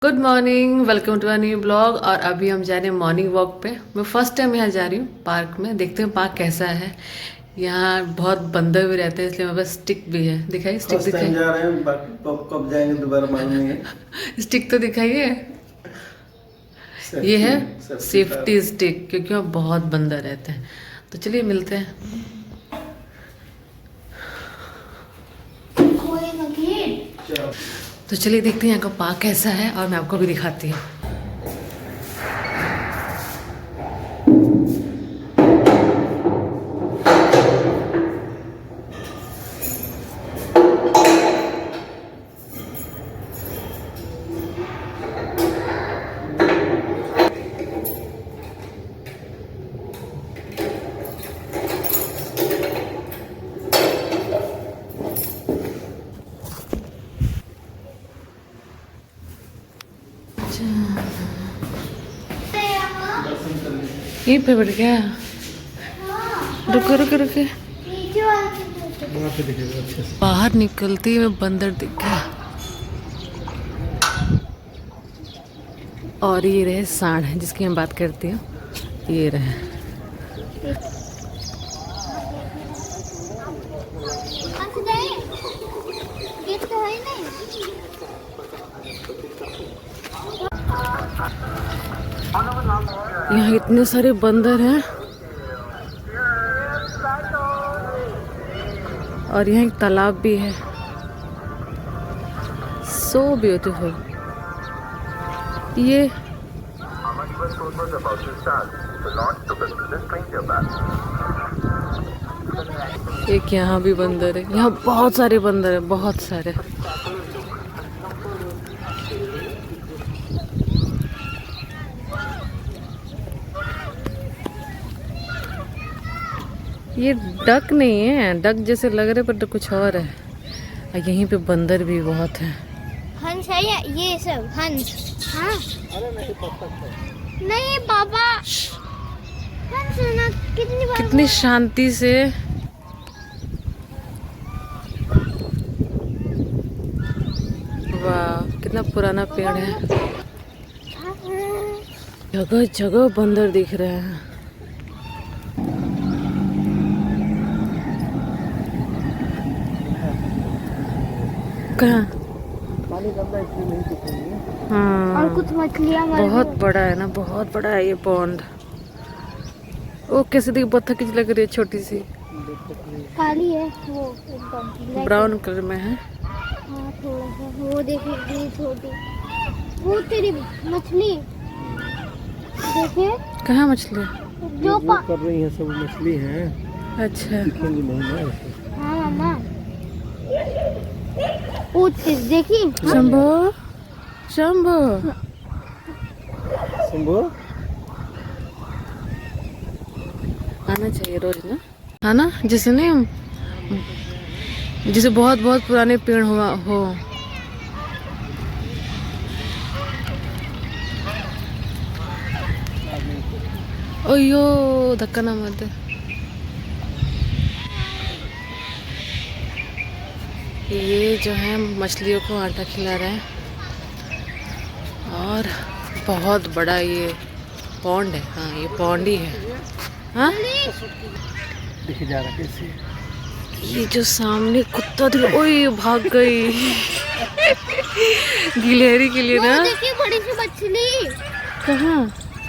Good morning, welcome to a new blog. और अभी हम जा रहे हैं मॉर्निंग वॉक पे। मैं फर्स्ट टाइम यहाँ जा रही हूँ पार्क में। देखते हैं पार्क कैसा है। यहाँ बहुत बंदर भी रहते हैं, इसलिए मेरे पास स्टिक भी है। दिखाई स्टिक, फर्स्ट टाइम जा रहे हैं, बाकी कब कब जाएंगे दोबारा मालूम नहीं है। स्टिक तो दिखाइए। ये है सेफ्टी स्टिक, क्योंकि वहाँ बहुत बंदर रहते हैं। तो चलिए मिलते हैं। तो चलिए देखते हैं यहाँ का पार्क कैसा है और मैं आपको भी दिखाती हूँ। यहीं पे बैठ गया। रुको रुको रुको, बाहर निकलते ही मैं बंदर दिख गया। और ये रहे सांड है जिसकी मैं बात करती हूँ। ये रहे। यहाँ इतने सारे बंदर हैं और यहाँ एक तालाब भी है। So beautiful. ये एक यहाँ भी बंदर है। यहाँ बहुत सारे बंदर है, बहुत सारे। ये डक नहीं है, डक जैसे लग रहे पर तो कुछ और है। और यहीं पे बंदर भी बहुत है। हंस है या ये सब हंस? हाँ। नहीं पापा, हंस है ना। कितनी शांति से। वाह, कितना पुराना पेड़ है। जगह जगह बंदर दिख रहे हैं। कहाँ? हाँ, और कुछ मछलियाँ बहुत बड़ा है ना, बहुत बड़ा है ये पॉन्ड। ओ कैसे देख, बत्तख की लग रही है, छोटी सी। काली है वो, एकदम ब्राउन कलर में है। हाँ थोड़ा सा वो देखिए, छोटी। वो तेरी मछली देखिए। कहाँ मछली? जो कर रही है सब मछली है। अच्छा। दिखेंगी नहीं ना। हाँ मामा, वो चीज देखी। शंभो, शंभो, शंभू आना चाहिए रोज ना, है ना। जैसे नहीं, जैसे बहुत बहुत पुराने पेड़ हो। ओयो, धक्का ना मार दे। ये जो है मछलियों को आटा खिला रहा है। और बहुत बड़ा ये पॉन्ड है। हाँ ये पॉन्ड ही है। हाँ दिख जा रहा कैसे। ये जो सामने कुत्ता दिख, ओए भाग गई। गिलहरी के लिए ना। वो देखिए बड़ी सी मछली। कहाँ?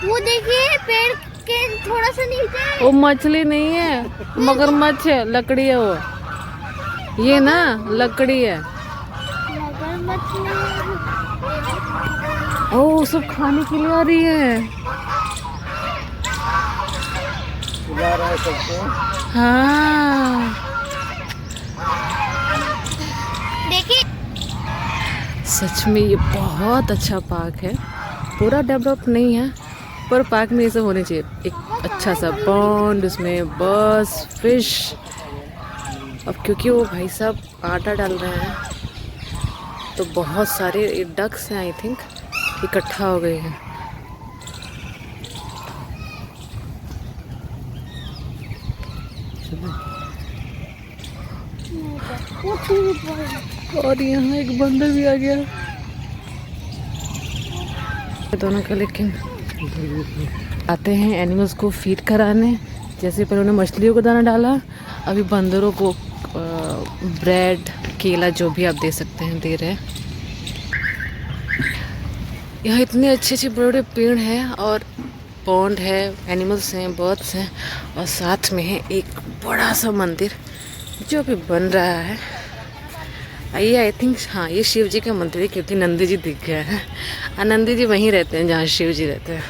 वो देखिए पेड़ के थोड़ा सा नीचे। वो मछली नहीं है, मगरमच्छ है, लकड़ी है वो। ये ना लकड़ी है। मगरमच्छ ओ सब खाने के लिए आ रही है। बुला रहा है सबको। हाँ देखिए। सच में ये बहुत अच्छा पार्क है। पूरा डेवलप नहीं है पर पार्क में ये सब होने चाहिए। एक अच्छा सा पॉन्ड, उसमें बस फिश। अब क्योंकि वो भाई साहब आटा डाल रहे हैं तो बहुत सारे डक्स हैं आई थिंक इकट्ठा हो गए हैं। वो और यहाँ एक बंदर भी आ गया। दोनों का, लेकिन आते हैं एनिमल्स को फीड कराने। जैसे पहले उन्होंने मछलियों को दाना डाला, अभी बंदरों को ब्रेड, केला जो भी आप दे सकते हैं दे रहे हैं। यहाँ इतने अच्छे अच्छे बड़े बड़े पेड़ हैं और पॉन्ड है, एनिमल्स हैं, बर्ड्स हैं, और साथ में है एक बड़ा सा मंदिर जो भी बन रहा है। ये आई थिंक, हाँ, ये शिव जी का मंदिर है क्योंकि नंदी जी दिख गया है। नंदी जी वहीं रहते हैं जहाँ शिव जी रहते हैं।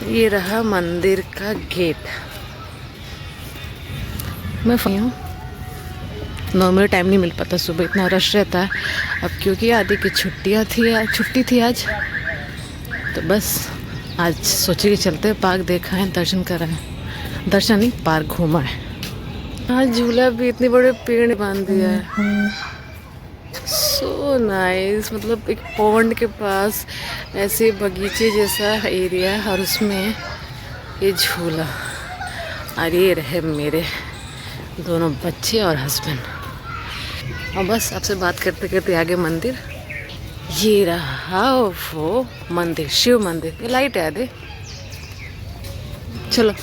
ये रहा मंदिर का गेट। मैं हूँ, नॉर्मल टाइम नहीं मिल पाता, सुबह इतना रश रहता है। अब क्योंकि आदि की छुट्टी थी आज, तो बस आज सोचे कि चलते पार्क देखा है, दर्शन कराएं, दर्शन नहीं पार्क घूमा है। आज झूला भी इतने बड़े पेड़ बांध दिया है, सो नाइस। मतलब एक पॉन्ड के पास ऐसे बगीचे जैसा एरिया और उसमें ये झूला, और ये रहे मेरे दोनों बच्चे और हस्बैंड। और बस आपसे बात करते करते आगे मंदिर, ये रहा वो मंदिर, शिव मंदिर। ये लाइट है दे, चलो।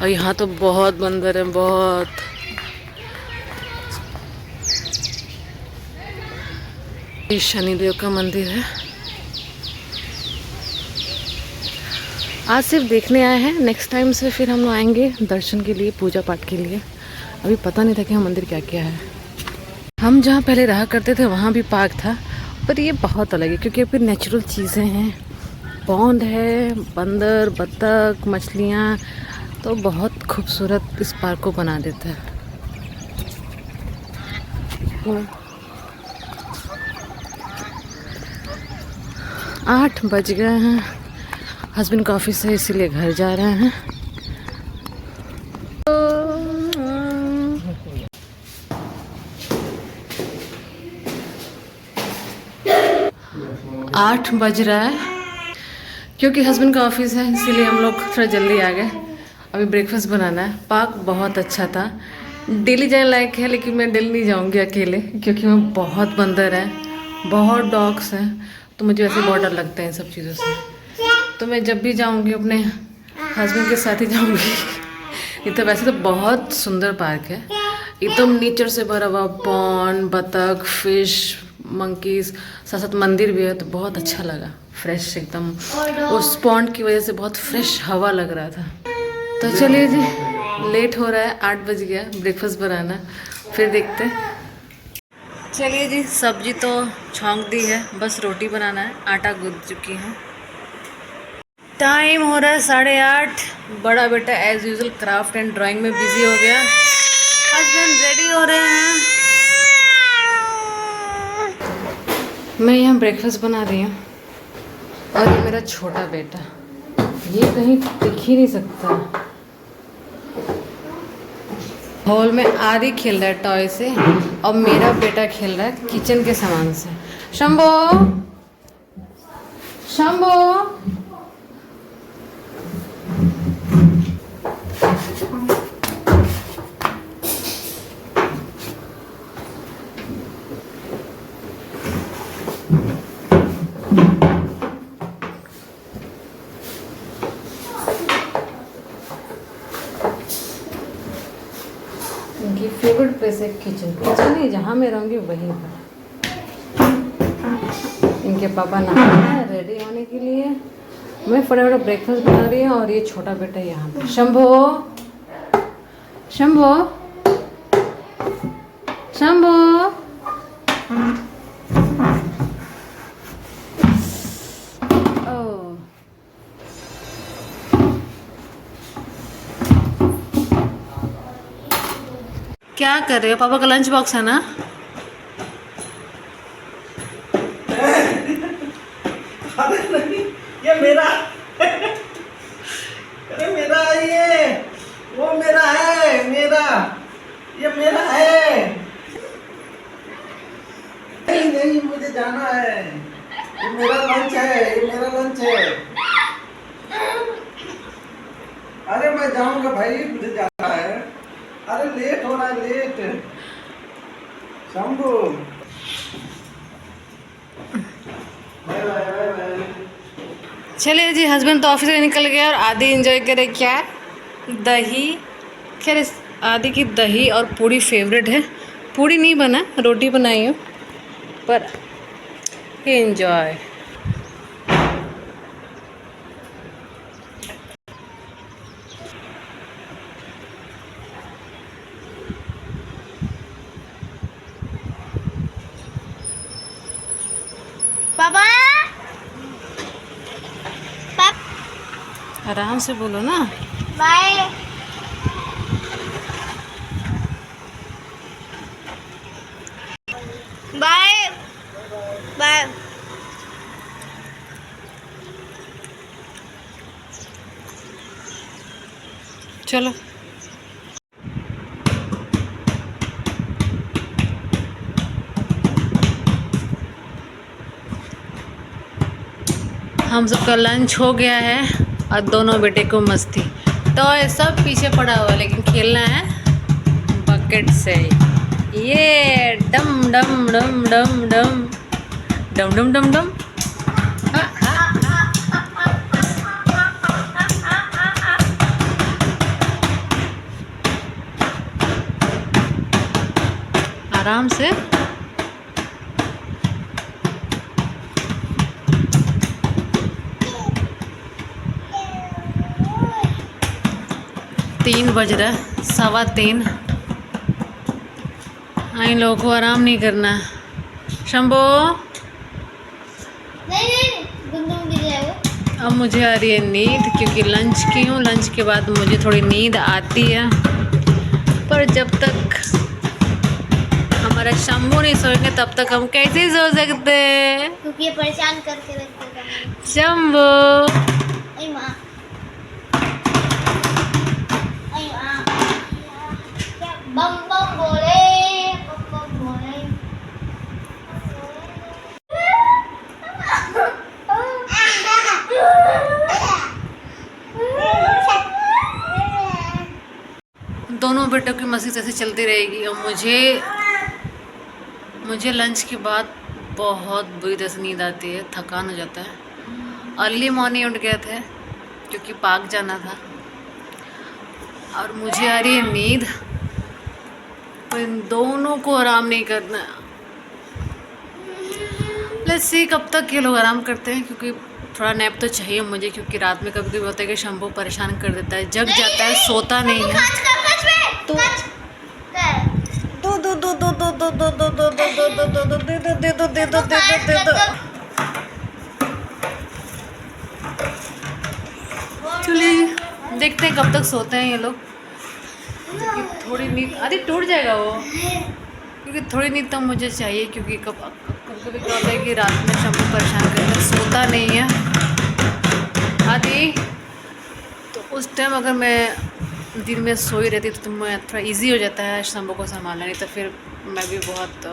और यहाँ तो बहुत बंदर हैं, बहुत। ये शनिदेव का मंदिर है। आज सिर्फ देखने आए हैं, नेक्स्ट टाइम से फिर हम लोग आएंगे दर्शन के लिए, पूजा पाठ के लिए। अभी पता नहीं था कि यहाँ मंदिर क्या क्या है। हम जहाँ पहले रहा करते थे वहाँ भी पार्क था, पर ये बहुत अलग है क्योंकि फिर नेचुरल चीज़ें हैं, पॉन्ड है, बंदर, बत्तख, मछलियाँ, तो बहुत खूबसूरत इस पार्क को बना देता है। 8 बज गए हैं, हस्बैंड का ऑफिस है इसीलिए घर जा रहे हैं। 8 बज रहा है क्योंकि हस्बैंड का ऑफिस है, इसीलिए हम लोग थोड़ा जल्दी आ गए। अभी ब्रेकफास्ट बनाना है। पार्क बहुत अच्छा था, डेली जाने लायक है, लेकिन मैं डेली नहीं जाऊंगी अकेले क्योंकि वहाँ बहुत बंदर हैं, बहुत डॉग्स हैं, तो मुझे वैसे बहुत डर लगता है इन सब चीज़ों से। तो मैं जब भी जाऊंगी अपने हस्बैंड के साथ ही जाऊंगी। ये तो वैसे तो बहुत सुंदर पार्क है, एकदम नेचर से भरा हुआ, पॉन्ड, बतख, फिश, मंकीज, साथ साथ मंदिर भी है, तो बहुत अच्छा लगा, फ्रेश एकदम। उस पॉन्ड की वजह से बहुत फ्रेश हवा लग रहा था। तो चलिए जी, लेट हो रहा है, 8 बज गया, ब्रेकफास्ट बनाना, फिर देखते हैं। चलिए जी, सब्जी तो छौंक दी है, बस रोटी बनाना है, आटा गूंथ चुकी है। टाइम हो रहा है 8:30। बड़ा बेटा as usual craft and drawing में बिजी हो गया। हस्बैंड रेडी हो रहे हैं, मैं यहाँ ब्रेकफास्ट बना रही हूँ। और ये मेरा छोटा बेटा, ये कहीं दिख ही नहीं सकता। हॉल में आदि खेल रहा है टॉय से, और मेरा बेटा खेल रहा है किचन के सामान से। शंभो, शंभो, इनकी फेवरेट प्लेस है किचन। किचन नहीं, जहाँ मैं रहूँगी वहीं पर। इनके पापा नहा है रेडी होने के लिए, मैं फटाफट ब्रेकफास्ट बना रही हूँ, और ये छोटा बेटा यहाँ पर। शंभो, शंभो, शंभो, क्या कर रहे हो? पापा का लंच बॉक्स है ना? अरे नहीं, ये मेरा अरे मेरा है ये, वो मेरा है, मेरा, ये मेरा है। नहीं नहीं, मुझे जाना है, ये मेरा लंच है, ये मेरा लंच है। अरे मैं जाऊंगा भाई, मुझे जाना है। अरे लेट हो रहा है, late. Shambhu, bye bye bye bye. चलिए जी, हस्बैंड तो ऑफिस से निकल गया और आदि एंजॉय करे क्या, दही। खैर इस आदि की दही और पूड़ी फेवरेट है। पूड़ी नहीं बना, रोटी बनाई हूँ, पर एंजॉय। पापा आराम से बोलो ना। Bye bye bye. चलो हम सबका लंच हो गया है और दोनों बेटे को मस्ती। तो ये सब पीछे पड़ा हुआ, लेकिन खेलना है बकेट से। ये डम डम डम डम डम डम डम डम डम। आराम से। तीन बज रहा है, 3:15। इन लोगों को आराम नहीं करना। शंभो, नहीं गुंदम गिर जाएगा। अब मुझे आ रही है नींद, क्योंकि लंच की हूँ। लंच के बाद मुझे थोड़ी नींद आती है, पर जब तक हमारा शंभू नहीं सोएंगे तब तक हम कैसे सो सकते हैं। क्योंकि ये परेशान करके रख देगा। शंभू, आई माँ, आई माँ, क्या बम बम बोले, बम बम बोले। दोनों बेटों की मस्ती ऐसे चलती रहेगी। और मुझे लंच के बाद बहुत बुरी तरह से नींद आती है, थकान हो जाता है। अर्ली मॉर्निंग उठ गए थे क्योंकि पार्क जाना था, और मुझे आ रही है नींद। पर इन दोनों को आराम नहीं करना। लेट्स सी कब तक ये लोग आराम करते हैं, क्योंकि थोड़ा नैप तो चाहिए मुझे, क्योंकि रात में कभी कभी होता है कि शंभू परेशान कर देता है, जग जाता है, सोता नहीं है। तो दो दो दो दो दो दो दो दो दो दो दो दो दो दे दो दे दो दे दो दे दो दे दो। चलिए देखते हैं कब तक सोते हैं ये लोग, क्योंकि थोड़ी नींद आदि टूट जाएगा वो, क्योंकि थोड़ी नींद तो मुझे चाहिए, क्योंकि कभी क्या होता है कि रात में शंभू परेशान करके सोता नहीं है आदि। तो उस टाइम अगर मैं दिन में सोई रहती तो मैं थोड़ा इजी हो जाता है शंभू को संभालना। नहीं तो फिर मैं भी बहुत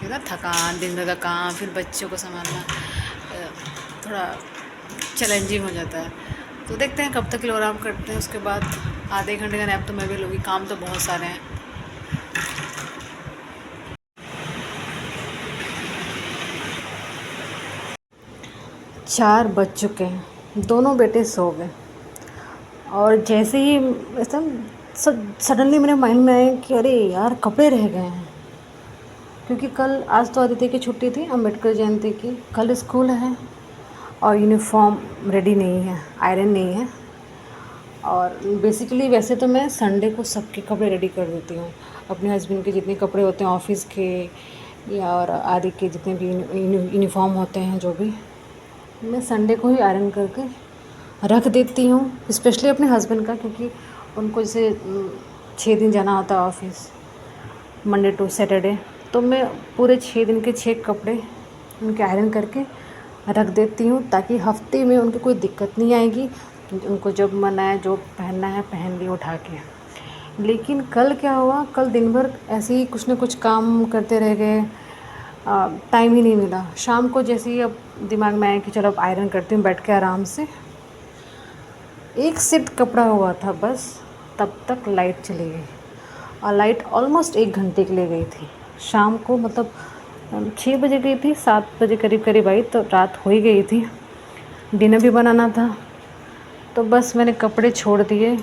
ना थकान, दिन भर का काम, फिर बच्चों को संभालना थोड़ा चैलेंजिंग हो जाता है। तो देखते हैं कब तक लोग आराम करते हैं। उसके बाद आधे घंटे का नैप तो मैं भी लूँगी, काम तो बहुत सारे हैं। चार बज चुके हैं, दोनों बेटे सो गए, और जैसे ही ऐसा सडनली मेरे माइंड में आया कि अरे यार कपड़े रह गए हैं, क्योंकि कल, आज तो आदित्य की छुट्टी थी, अम्बेडकर जयंती की, कल स्कूल है और यूनिफॉर्म रेडी नहीं है, आयरन नहीं है। और बेसिकली वैसे तो मैं संडे को सबके कपड़े रेडी कर देती हूँ, अपने हस्बैंड के जितने कपड़े होते हैं ऑफिस के, या और आदि के जितने भी यूनिफॉर्म होते हैं, जो भी मैं संडे को ही आयरन करके रख देती हूँ, स्पेशली अपने हस्बैंड का, क्योंकि उनको जैसे 6 दिन जाना होता है ऑफिस, मंडे टू सैटरडे। तो मैं पूरे 6 दिन के 6 कपड़े उनके आयरन करके रख देती हूँ, ताकि हफ्ते में उनको कोई दिक्कत नहीं आएगी। उनको जब मन आए जो पहनना है पहन लिया उठा के। लेकिन कल क्या हुआ, कल दिन भर ऐसे ही कुछ ना कुछ काम करते रह गए, टाइम ही नहीं मिला। शाम को जैसे ही अब दिमाग में आया कि चलो अब आयरन करती हूँ बैठ के आराम से, एक सेट कपड़ा हुआ था बस, तब तक लाइट चली गई। और लाइट ऑलमोस्ट 1 घंटे के लिए गई थी शाम को, मतलब 6 बजे गई थी, 7 बजे करीब आई, तो रात हो ही गई थी। डिनर भी बनाना था। तो बस मैंने कपड़े छोड़ दिए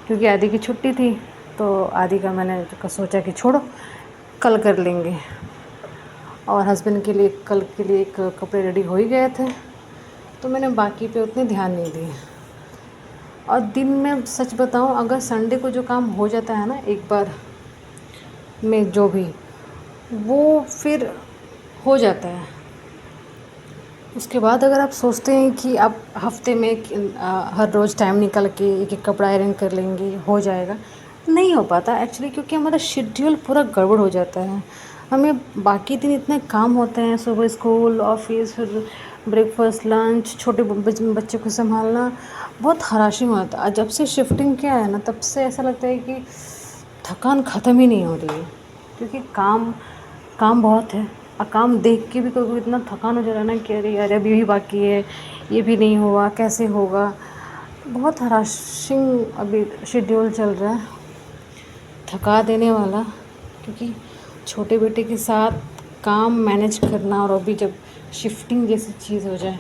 क्योंकि आदि की छुट्टी थी। तो आदि का मैंने सोचा कि छोड़ो कल कर लेंगे। और हस्बैंड के लिए कल के लिए एक कपड़े रेडी हो ही गए थे, तो मैंने बाकी पे उतने ध्यान नहीं दिए। और दिन में सच बताऊं, अगर संडे को जो काम हो जाता है ना एक बार में जो भी, वो फिर हो जाता है। उसके बाद अगर आप सोचते हैं कि आप हफ्ते में हर रोज़ टाइम निकाल के एक एक कपड़ा आयरन कर लेंगे, हो जाएगा, नहीं हो पाता एक्चुअली, क्योंकि हमारा शेड्यूल पूरा गड़बड़ हो जाता है। हमें बाकी दिन इतने काम होते हैं, सुबह स्कूल, ऑफिस, फिर ब्रेकफास्ट, लंच, छोटे बच्चे को संभालना, बहुत हराशिंग होता है। जब से शिफ्टिंग किया है ना, तब से ऐसा लगता है कि थकान ख़त्म ही नहीं हो रही है, क्योंकि काम काम बहुत है। और काम देख के भी कभी इतना थकान हो जा रहा है ना कि अरे यार अभी भी बाकी है, ये भी नहीं हुआ, कैसे होगा। बहुत हराशिंग अभी शेड्यूल चल रहा है, थका देने वाला। क्योंकि छोटे बेटे के साथ काम मैनेज करना, और अभी जब शिफ्टिंग जैसी चीज़ हो जाए,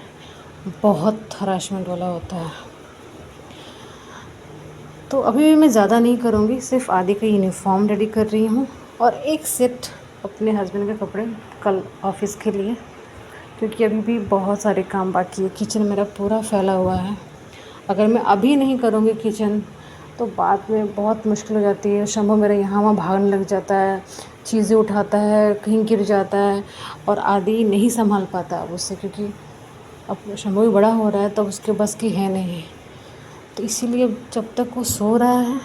बहुत हरासमेंट वाला होता है। तो अभी भी मैं ज़्यादा नहीं करूँगी, सिर्फ आदि का यूनिफॉर्म रेडी कर रही हूँ और एक सेट अपने हस्बैंड के कपड़े कल ऑफिस के लिए, क्योंकि अभी भी बहुत सारे काम बाकी है। किचन मेरा पूरा फैला हुआ है। अगर मैं अभी नहीं करूँगी किचन, तो बाद में बहुत मुश्किल हो जाती है। शंभू मेरा यहाँ वहाँ भागने लग जाता है, चीज़ें उठाता है, कहीं गिर जाता है, और आदि नहीं संभाल पाता अब उससे, क्योंकि अब शंभू भी बड़ा हो रहा है, तब उसके बस की है नहीं। तो इसीलिए जब तक वो सो रहा है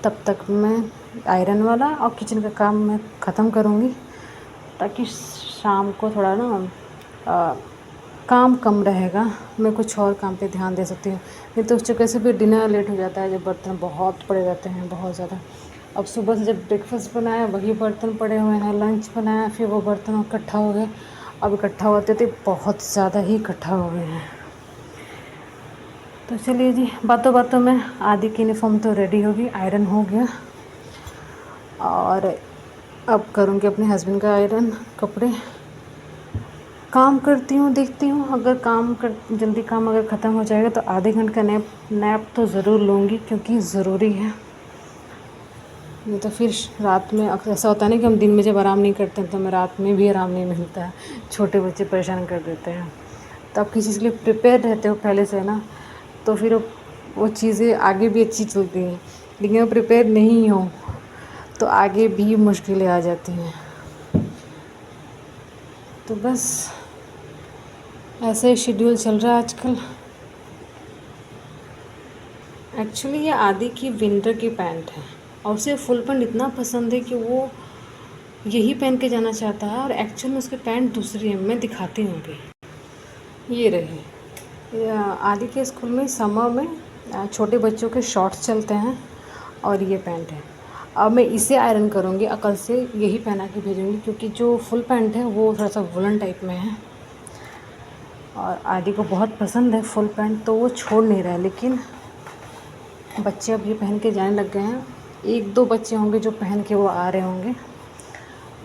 तब तक मैं आयरन वाला और किचन का काम मैं ख़त्म करूँगी, ताकि शाम को थोड़ा ना काम कम रहेगा, मैं कुछ और काम पे ध्यान दे सकती हूँ। नहीं तो उस चक्कर से फिर डिनर लेट हो जाता है, जब बर्तन बहुत पड़े रहते हैं, बहुत ज़्यादा। अब सुबह से जब ब्रेकफास्ट बनाया वही बर्तन पड़े हुए हैं, लंच बनाया फिर वो बर्तन इकट्ठा हो गए। अब इकट्ठा होते थे बहुत ज़्यादा ही इकट्ठा हो गए हैं। तो चलिए जी, बातों बातों में आदि की यूनिफॉर्म तो रेडी होगी, आयरन हो गया, और अब करूँगी अपने हस्बैंड का आयरन कपड़े। काम करती हूँ, देखती हूँ, अगर जल्दी काम अगर ख़त्म हो जाएगा तो आधे घंटे का नैप तो ज़रूर लूँगी, क्योंकि ज़रूरी है। नहीं तो फिर रात में अक्सर ऐसा होता है ना कि हम दिन में जब आराम नहीं करते हैं तो हमें रात में भी आराम नहीं मिलता है, छोटे बच्चे परेशान कर देते हैं। तो आप किसी चीज़ के लिए प्रिपेयर रहते हो पहले से ना, तो फिर वो चीज़ें आगे भी अच्छी चलती हैं। लेकिन वो प्रिपेयर नहीं हो तो आगे भी मुश्किलें आ जाती हैं। तो बस ऐसा ही शेड्यूल चल रहा है आजकल। एक्चुअली ये आदि की विंटर की पैंट है, और उसे फुल पैंट इतना पसंद है कि वो यही पहन के जाना चाहता है, और एक्चुअल में उसकी पैंट दूसरी है, मैं दिखाती हूँ अभी। ये रही, आदि के स्कूल में समर में छोटे बच्चों के शॉर्ट्स चलते हैं, और ये पैंट है। अब मैं इसे आयरन करूँगी, कल से यही पहना के भेजूँगी, क्योंकि जो फुल पैंट है वो थोड़ा सा वुलन टाइप में है, और आदि को बहुत पसंद है फुल पैंट, तो वो छोड़ नहीं रहा है। लेकिन बच्चे अब ये पहन के जाने लग गए हैं, एक दो बच्चे होंगे जो पहन के वो आ रहे होंगे,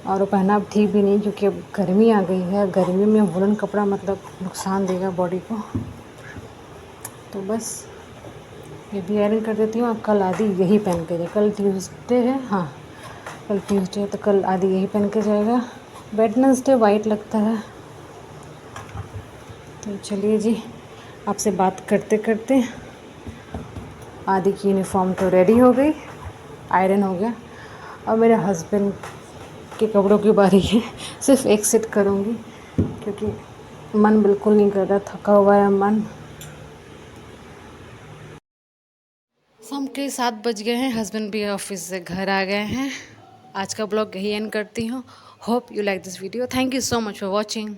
और वो पहना अब ठीक भी नहीं, क्योंकि अब गर्मी आ गई है। गर्मी में वुलन कपड़ा मतलब नुकसान देगा बॉडी को। तो बस ये भी आयरन कर देती हूँ। कल आदि यही पहन के जाए, कल ट्यूसडे है, हाँ कल ट्यूसडे है, तो कल आदि यही पहन के जाएगा। वेडनेसडे वाइट लगता है। तो चलिए जी, आपसे बात करते करते आदि की यूनिफॉर्म तो रेडी हो गई, आयरन हो गया। अब मेरे हस्बैंड के कपड़ों की बारी है, सिर्फ एक सेट करूँगी, क्योंकि मन बिल्कुल नहीं कर रहा, थका हुआ है मन। शाम के 7 बज गए हैं, हस्बैंड भी ऑफिस से घर आ गए हैं। आज का ब्लॉग यही एंड करती हूँ। Hope you like this video. Thank you so much for watching.